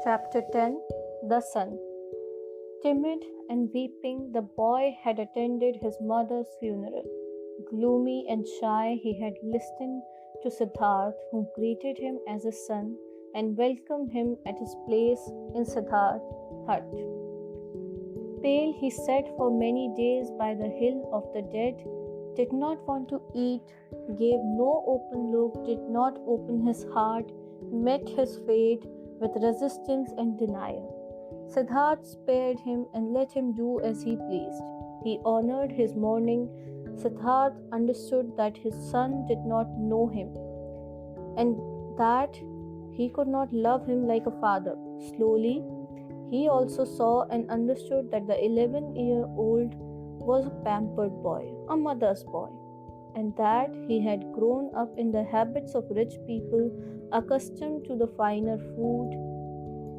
Chapter 10. The Son. Timid and weeping, the boy had attended his mother's funeral. Gloomy and shy, he had listened to Siddharth, who greeted him as a son and welcomed him at his place in Siddharth's hut. Pale, he sat for many days by the hill of the dead, did not want to eat, gave no open look, did not open his heart, met his fate with resistance and denial. Siddharth spared him and let him do as he pleased. He honored his mourning. Siddharth understood that his son did not know him and that he could not love him like a father. Slowly, he also saw and understood that the 11-year-old was a pampered boy, a mother's boy, and that he had grown up in the habits of rich people, accustomed to the finer food,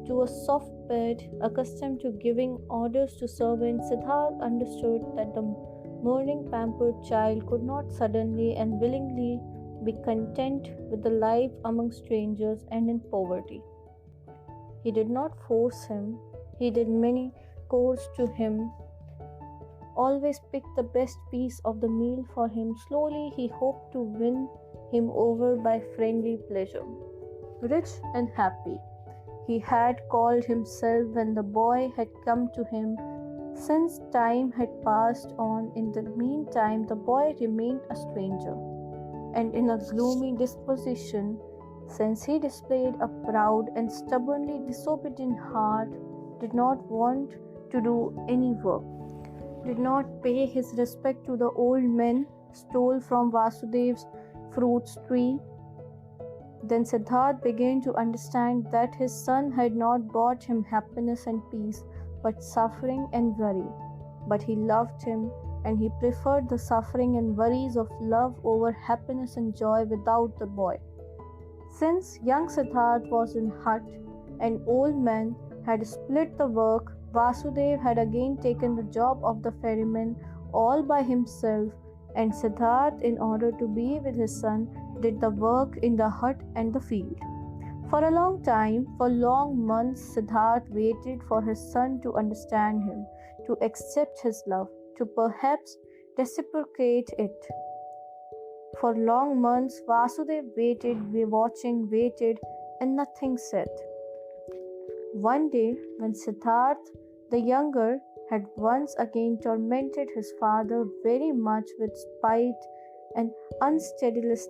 to a soft bed, accustomed to giving orders to servants. Siddharth understood that the mourning, pampered child could not suddenly and willingly be content with the life among strangers and in poverty. He did not force him, he did many chores to him, always picked the best piece of the meal for him. Slowly, he hoped to win him over by friendly pleasure. Rich and happy, he had called himself when the boy had come to him. Since time had passed on, in the meantime, the boy remained a stranger and in a gloomy disposition, since he displayed a proud and stubbornly disobedient heart, did not want to do any work, did not pay his respect to the old men, stole from Vasudev's fruit tree. Then Siddharth began to understand that his son had not brought him happiness and peace, but suffering and worry. But he loved him, and he preferred the suffering and worries of love over happiness and joy without the boy. Since young Siddharth was in hut, and old man had split the work, Vasudev had again taken the job of the ferryman all by himself, and Siddharth, in order to be with his son, did the work in the hut and the field. For a long time, for long months, Siddharth waited for his son to understand him, to accept his love, to perhaps reciprocate it. For long months, Vasudev waited, waited, and nothing said. One day, when Siddharth the younger had once again tormented his father very much with spite and unsteadiness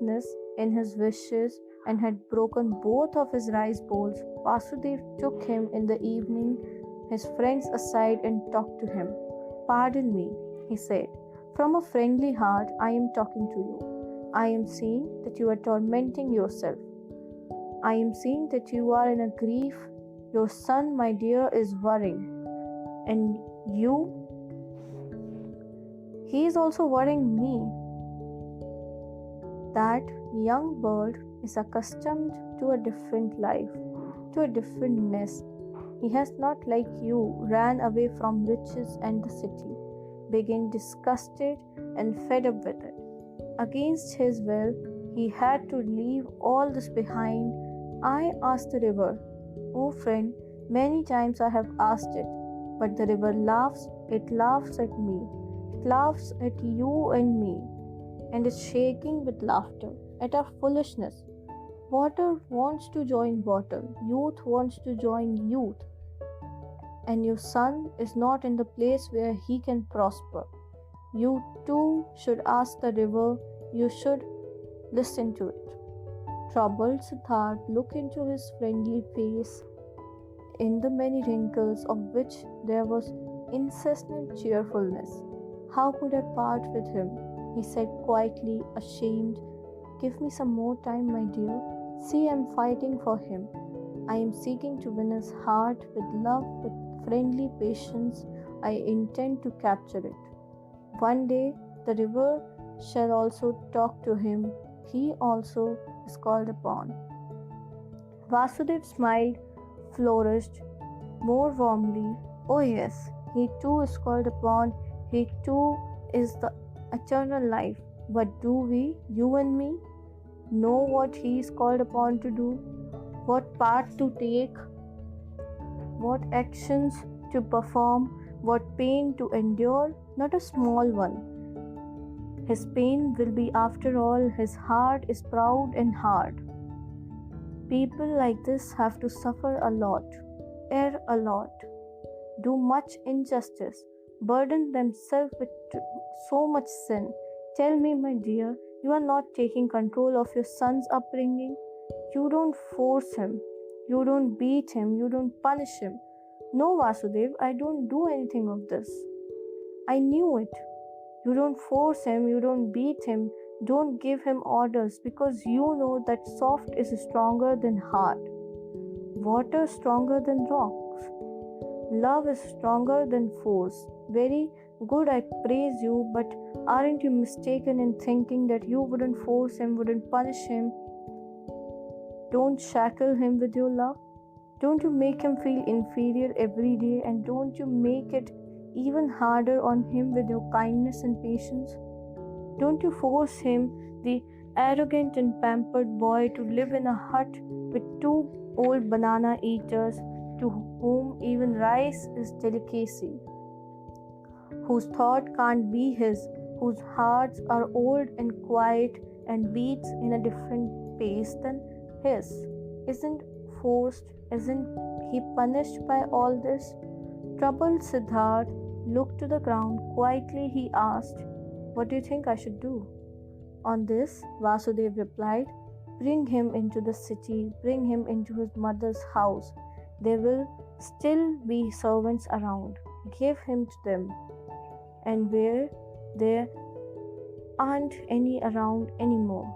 in his wishes, and had broken both of his rice bowls, Vasudev took him in the evening, his friends aside, and talked to him. "Pardon me," he said. "From a friendly heart I am talking to you. I am seeing that you are tormenting yourself. I am seeing that you are in a grief. Your son, my dear, is worrying. And he is also worrying me. That young bird is accustomed to a different life, to a different nest. He has not, like you, ran away from riches and the city, being disgusted and fed up with it. Against his will, he had to leave all this behind. I asked the river, oh friend, many times I have asked it, but the river laughs. It laughs at me. It laughs at you and me, and is shaking with laughter at our foolishness. Water wants to join water. Youth wants to join youth. And your son is not in the place where he can prosper. You too should ask the river. You should listen to it." Troubled Siddharth looked into his friendly face, in the many wrinkles of which there was incessant cheerfulness. "How could I part with him?" he said quietly, ashamed. "Give me some more time, my dear. See, I am fighting for him. I am seeking to win his heart with love, with friendly patience. I intend to capture it. One day the river shall also talk to him. He also is called upon." Vasudev smiled, flourished more warmly. "Oh yes, he too is called upon. He too is the eternal life. But do we, you and me, know what he is called upon to do? What part to take? what actions to perform, what pain to endure, not a small one. His pain will be, after all, his heart is proud and hard. People like this have to suffer a lot, err a lot, do much injustice, burden themselves with so much sin. Tell me, my dear, you are not taking control of your son's upbringing. You don't force him, you don't beat him, you don't punish him. No, Vasudev, I don't do anything of this. I knew it. You don't force him, you don't beat him, don't give him orders, because you know that soft is stronger than hard, water stronger than rocks, love is stronger than force. Very good, I praise you, but aren't you mistaken in thinking that you wouldn't force him, wouldn't punish him? Don't shackle him with your love? Don't you make him feel inferior every day, and don't you make it even harder on him with your kindness and patience? Don't you force him, the arrogant and pampered boy, to live in a hut with two old banana eaters to whom even rice is delicacy, whose thought can't be his, whose hearts are old and quiet and beats in a different pace than his? Isn't forced, isn't he punished by all this? Troubled Siddharth looked to the ground. Quietly he asked, "What do you think I should do?" On this, Vasudev replied, "Bring him into the city, bring him into his mother's house. There will still be servants around. Give him to them. And where there aren't any around anymore,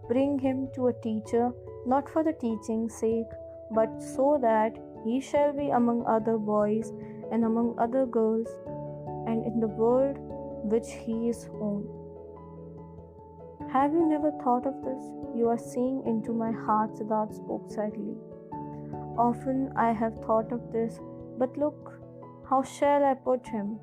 bring him to a teacher, not for the teaching's sake, but so that he shall be among other boys and among other girls, and in the world which he is own." Have you never thought of this? You are seeing into my heart, Siddharth spoke sadly. Often I have thought of this, but look, how shall I put him,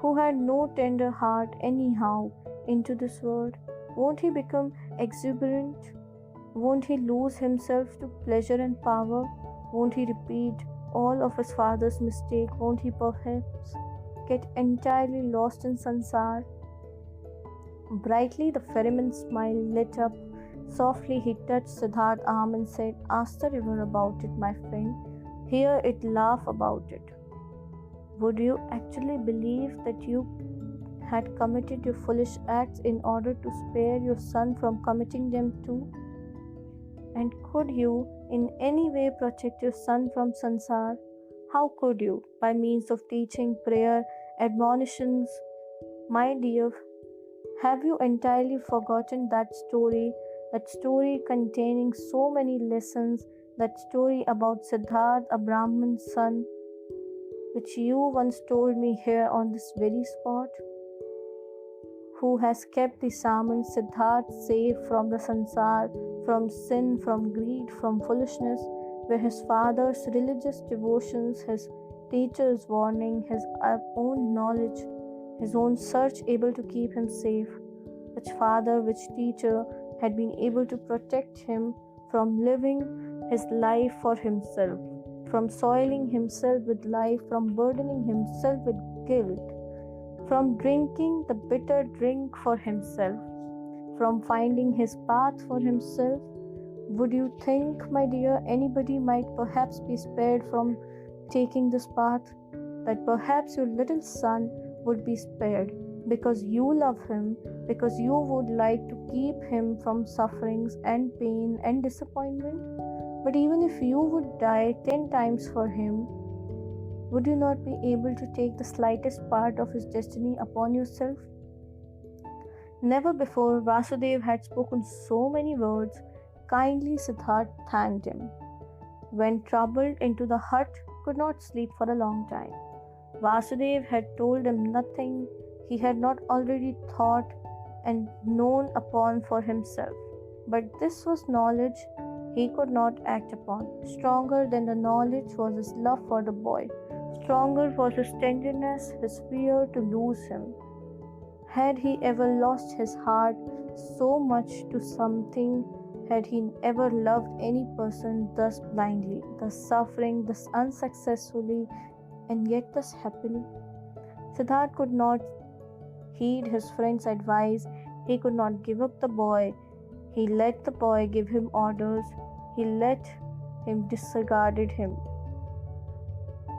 who had no tender heart anyhow, into this world? Won't he become exuberant? Won't he lose himself to pleasure and power? Won't he repeat all of his father's mistake? Won't he perhaps get entirely lost in sansar? Brightly the ferryman's smile lit up. Softly he touched Siddharth's arm and said, "Ask the river about it, my friend. Hear it laugh about it." Would you actually believe that you had committed your foolish acts in order to spare your son from committing them too? And could you in any way protect your son from sansar? How could you? By means of teaching, prayer, admonitions? My dear, have you entirely forgotten that story containing so many lessons, that story about Siddharth, a Brahman's son, which you once told me here on this very spot? Who has kept the Saman Siddharth safe from the sansar, from sin, from greed, from foolishness, where his father's religious devotions, his teacher's warning, his own knowledge, his own search able to keep him safe? Which father, which teacher had been able to protect him from living his life for himself, from soiling himself with life, from burdening himself with guilt, from drinking the bitter drink for himself, from finding his path for himself? Would you think, my dear, anybody might perhaps be spared from taking this path? That perhaps your little son would be spared because you love him, because you would like to keep him from sufferings and pain and disappointment? But even if you would die 10 times for him, would you not be able to take the slightest part of his destiny upon yourself? Never before Vasudev had spoken so many words. Kindly Siddharth thanked him. Went troubled into the hut, could not sleep for a long time. Vasudev had told him nothing he had not already thought and known upon for himself. But this was knowledge he could not act upon. Stronger than the knowledge was his love for the boy. Stronger was his tenderness, his fear to lose him. Had he ever lost his heart so much to something Had he ever loved any person thus blindly, thus suffering, thus unsuccessfully, and yet thus happily? Siddharth could not heed his friend's advice. He could not give up the boy. He let the boy give him orders. He let him disregarded him.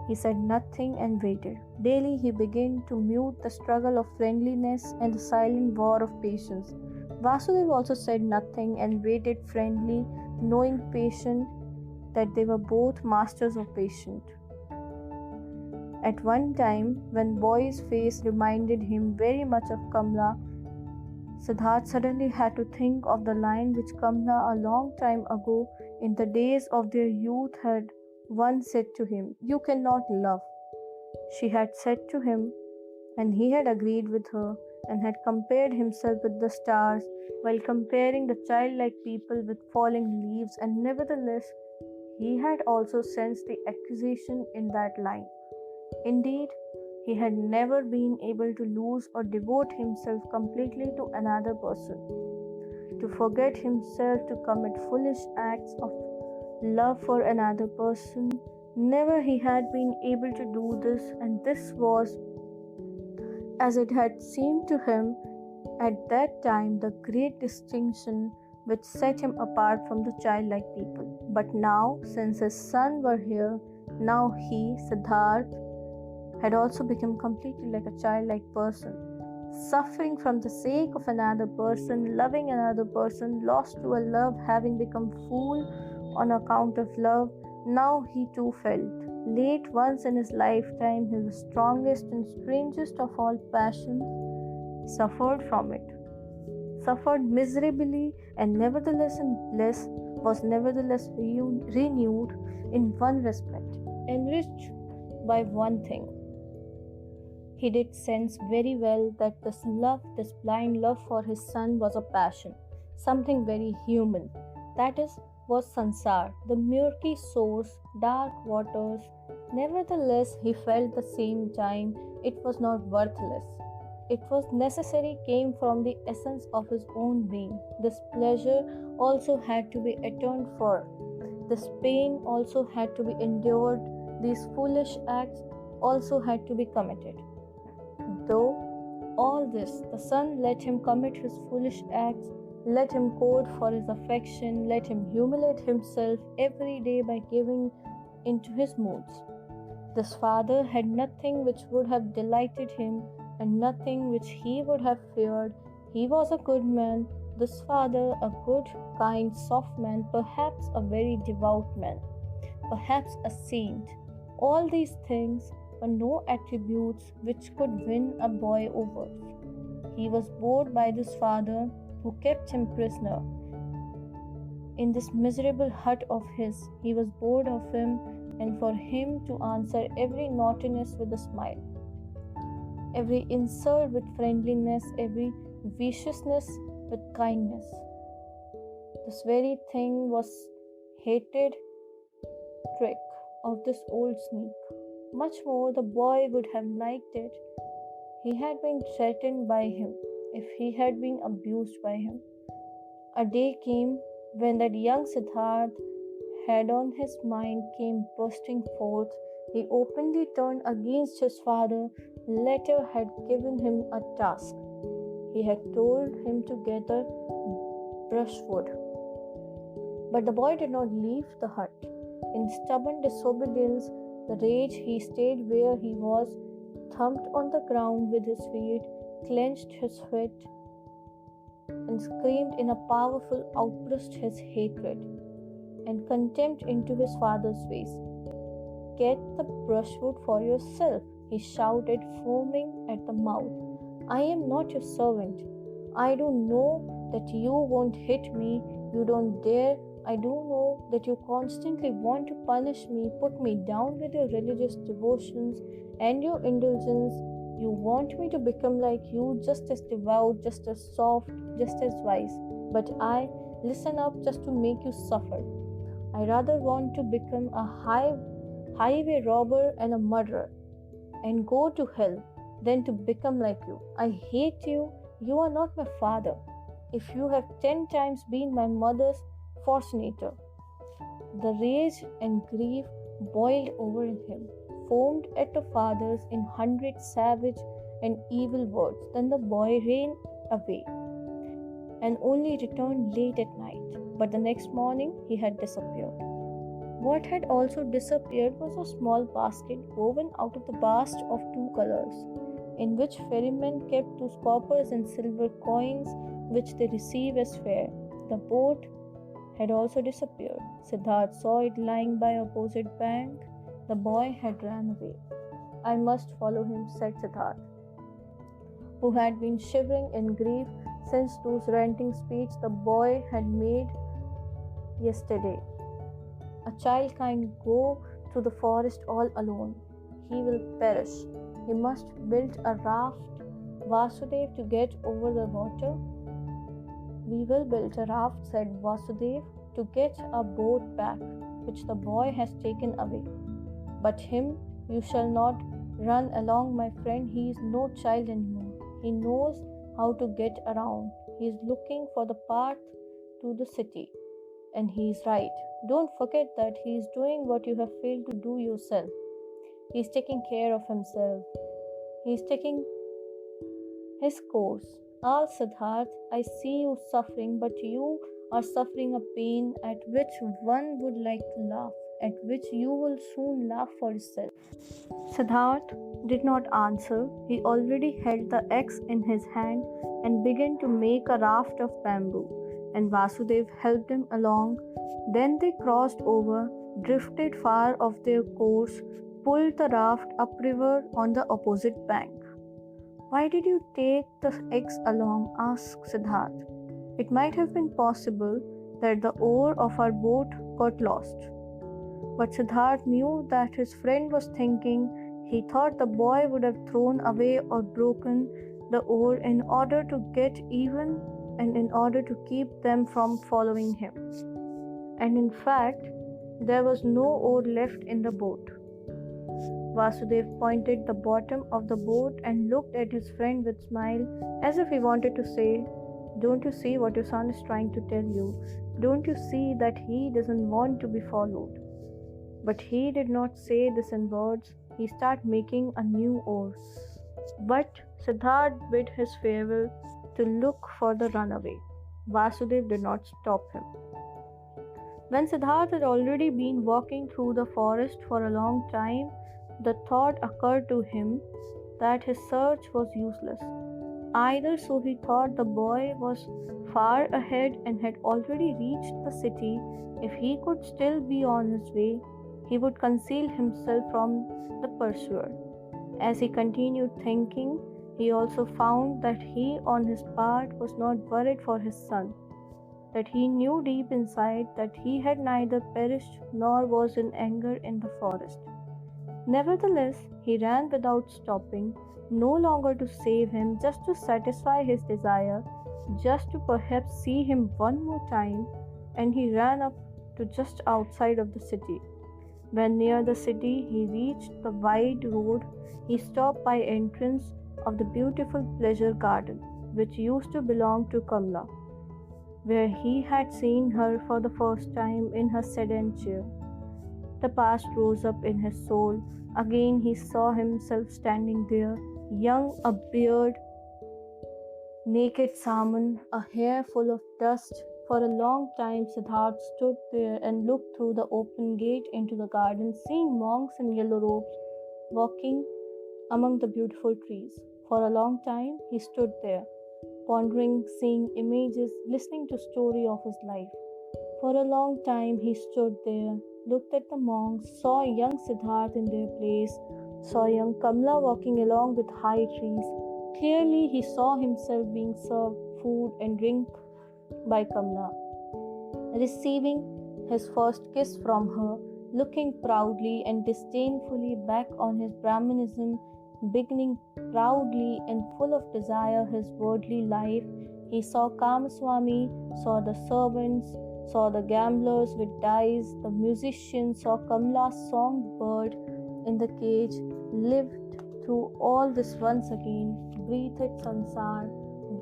He said nothing and waited. Daily he began to mute the struggle of friendliness and the silent war of patience. Vasudev also said nothing and waited friendly, knowing patient that they were both masters of patience. At one time, when boy's face reminded him very much of Kamla, Siddharth suddenly had to think of the line which Kamla a long time ago in the days of their youth had once said to him, "You cannot love." She had said to him, and he had agreed with her and had compared himself with the stars while comparing the childlike people with falling leaves, and nevertheless he had also sensed the accusation in that line. Indeed, he had never been able to lose or devote himself completely to another person, to forget himself, to commit foolish acts of love for another person. Never he had been able to do this, and this was, as it had seemed to him at that time, the great distinction which set him apart from the childlike people. But now, since his son were here, now he, Siddharth, had also become completely like a childlike person, suffering from the sake of another person, loving another person, lost to a love, having become fool on account of love. Now he too felt. Late once in his lifetime, his strongest and strangest of all passions, suffered from it, suffered miserably, and nevertheless in bliss, was nevertheless renewed in one respect, enriched by one thing. He did sense very well that this love, this blind love for his son, was a passion, something very human. That is, was sansar, the murky source, dark waters. Nevertheless, he felt the same time it was not worthless. It was necessary, came from the essence of his own being. This pleasure also had to be atoned for. This pain also had to be endured. These foolish acts also had to be committed. Though all this, the son let him commit his foolish acts, let him court for his affection, let him humiliate himself every day by giving into his moods. This father had nothing which would have delighted him and nothing which he would have feared. He was a good man, this father, a good, kind, soft man, perhaps a very devout man, perhaps a saint. All these things were no attributes which could win a boy over. He was bored by this father who kept him prisoner. In this miserable hut of his, he was bored of him, and for him to answer every naughtiness with a smile, every insult with friendliness, every viciousness with kindness. This very thing was hated trick of this old sneak. Much more the boy would have liked it. He had been threatened by him, if he had been abused by him. A day came when that young Siddharth had on his mind came bursting forth. He openly turned against his father. Later had given him a task. He had told him to gather brushwood. But the boy did not leave the hut. In stubborn disobedience, the rage, he stayed where he was, thumped on the ground with his feet, clenched his fist, and screamed in a powerful outburst his hatred and contempt into his father's face. "Get the brushwood for yourself," he shouted, foaming at the mouth. "I am not your servant. I do know that you won't hit me. You don't dare. I do know that you constantly want to punish me, put me down with your religious devotions and your indulgence. You want me to become like you, just as devout, just as soft, just as wise. But I listen up just to make you suffer. I rather want to become a highway robber and a murderer and go to hell than to become like you. I hate you. You are not my father. If you have 10 times been my mother's, fortunater. The rage and grief boiled over in him, foamed at the fathers in 100 savage and evil words. Then the boy ran away and only returned late at night. But the next morning he had disappeared. What had also disappeared was a small basket woven out of the bast of two colors, in which ferrymen kept those coppers and silver coins which they receive as fare. The boat had also disappeared. Siddharth saw it lying by opposite bank. The boy had run away. I must follow him, said Siddharth, who had been shivering in grief since those ranting speech the boy had made yesterday. A child can't go through the forest all alone. He will perish. He must build a raft, Vasudev, to get over the water. We will build a raft, said Vasudev, to get our boat back, which the boy has taken away. But him you shall not run along, my friend. He is no child anymore. He knows how to get around. He is looking for the path to the city. And he is right. Don't forget that he is doing what you have failed to do yourself. He is taking care of himself. He is taking his course. Ah, Siddharth, I see you suffering, but you are suffering a pain at which one would like to laugh, at which you will soon laugh for yourself. Siddharth did not answer. He already held the axe in his hand and began to make a raft of bamboo, and Vasudev helped him along. Then they crossed over, drifted far off their course, pulled the raft upriver on the opposite bank. Why did you take the axe along? Asked Siddharth. It might have been possible that the oar of our boat got lost. But Siddharth knew that his friend was thinking. He thought the boy would have thrown away or broken the oar in order to get even and in order to keep them from following him. And in fact, there was no oar left in the boat. Vasudev pointed the bottom of the boat and looked at his friend with a smile, as if he wanted to say, "Don't you see what your son is trying to tell you? Don't you see that he doesn't want to be followed?" But he did not say this in words. He started making a new oar. But Siddharth bid his farewell to look for the runaway. Vasudev did not stop him. When Siddharth had already been walking through the forest for a long time, the thought occurred to him that his search was useless. Either so he thought the boy was far ahead and had already reached the city. If he could still be on his way, he would conceal himself from the pursuer. As he continued thinking, he also found that he on his part was not worried for his son, that he knew deep inside that he had neither perished nor was in anger in the forest. Nevertheless, he ran without stopping, no longer to save him, just to satisfy his desire, just to perhaps see him one more time, and he ran up to just outside of the city. When near the city, he reached the wide road. He stopped by entrance of the beautiful pleasure garden, which used to belong to Kamla, where he had seen her for the first time in her sedan chair. The past rose up in his soul. Again he saw himself standing there, young, a beard, naked salmon, a hair full of dust. For a long time Siddharth stood there and looked through the open gate into the garden, seeing monks in yellow robes walking among the beautiful trees. For a long time he stood there, pondering, seeing images, listening to story of his life. For a long time he stood there, looked at the monks, saw young Siddharth in their place, saw young Kamla walking along with high trees. Clearly he saw himself being served food and drink by Kamla, receiving his first kiss from her, looking proudly and disdainfully back on his Brahmanism, beginning proudly and full of desire his worldly life. He saw Kamaswami, saw the servants, saw the gamblers with dice, the musicians, saw Kamla's songbird in the cage, lived through all this once again, breathed sansar,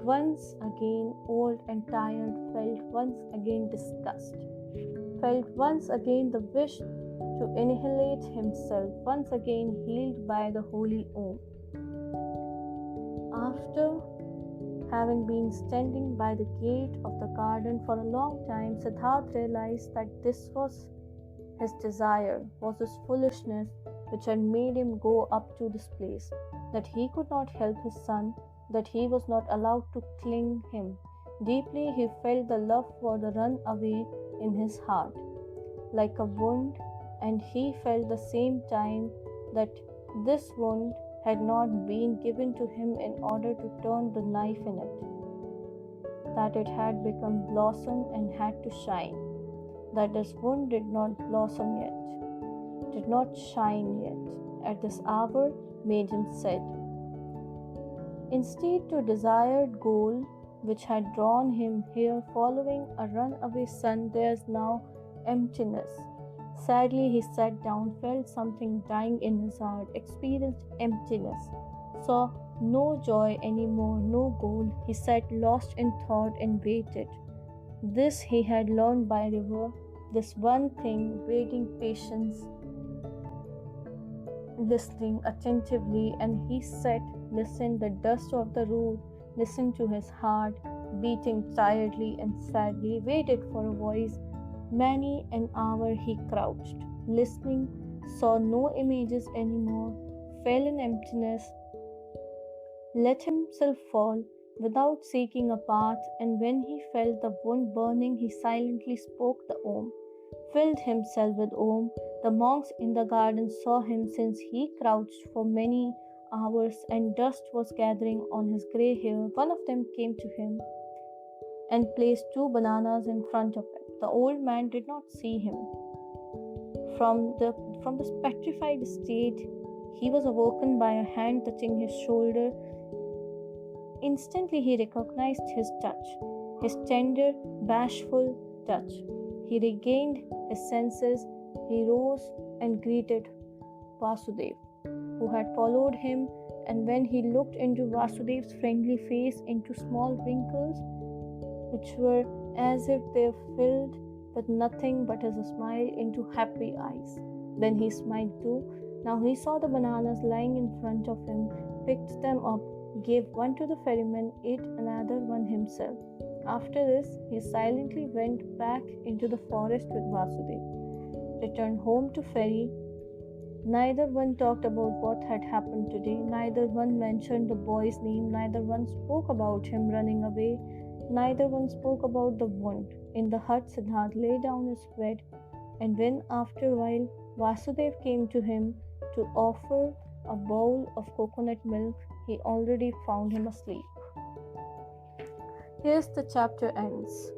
once again old and tired, felt once again disgust. felt once again the wish to annihilate himself, once again healed by the holy Om. After having been standing by the gate of the garden for a long time, Siddhartha realized that this was his desire, was his foolishness which had made him go up to this place, that he could not help his son, that he was not allowed to cling him. Deeply he felt the love for the runaway in his heart, like a wound, and he felt the same time that this wound had not been given to him in order to turn the knife in it, that it had become blossom and had to shine, that this wound did not blossom yet, did not shine yet, at this hour made him sad. Instead, to desired goal which had drawn him here, following a runaway son, there is now emptiness. Sadly, he sat down, felt something dying in his heart, experienced emptiness, saw no joy anymore, no goal. He sat lost in thought and waited. This he had learned by river, this one thing, waiting patience, listening attentively, and he sat, listened the dust of the road, listened to his heart, beating tiredly and sadly, waited for a voice. Many an hour he crouched, listening, saw no images anymore, fell in emptiness, let himself fall without seeking a path, and when he felt the wound burning, he silently spoke the Om, filled himself with Om. The monks in the garden saw him since he crouched for many hours and dust was gathering on his grey hair. One of them came to him and placed 2 bananas in front of him. The old man did not see him. From this petrified state, he was awoken by a hand touching his shoulder. Instantly he recognized his touch, his tender, bashful touch. He regained his senses. He rose and greeted Vasudev, who had followed him, and when he looked into Vasudev's friendly face, into small wrinkles, which were as if they were filled with nothing but as a smile, into happy eyes. Then he smiled too. Now he saw the bananas lying in front of him, picked them up, gave one to the ferryman, ate another one himself. After this, he silently went back into the forest with Vasudev, returned home to ferry. Neither one talked about what had happened today, neither one mentioned the boy's name, neither one spoke about him running away, neither one spoke about the wound. In the hut, Siddhartha lay down his bed, and when after a while Vasudev came to him to offer a bowl of coconut milk, he already found him asleep. Here's the chapter ends.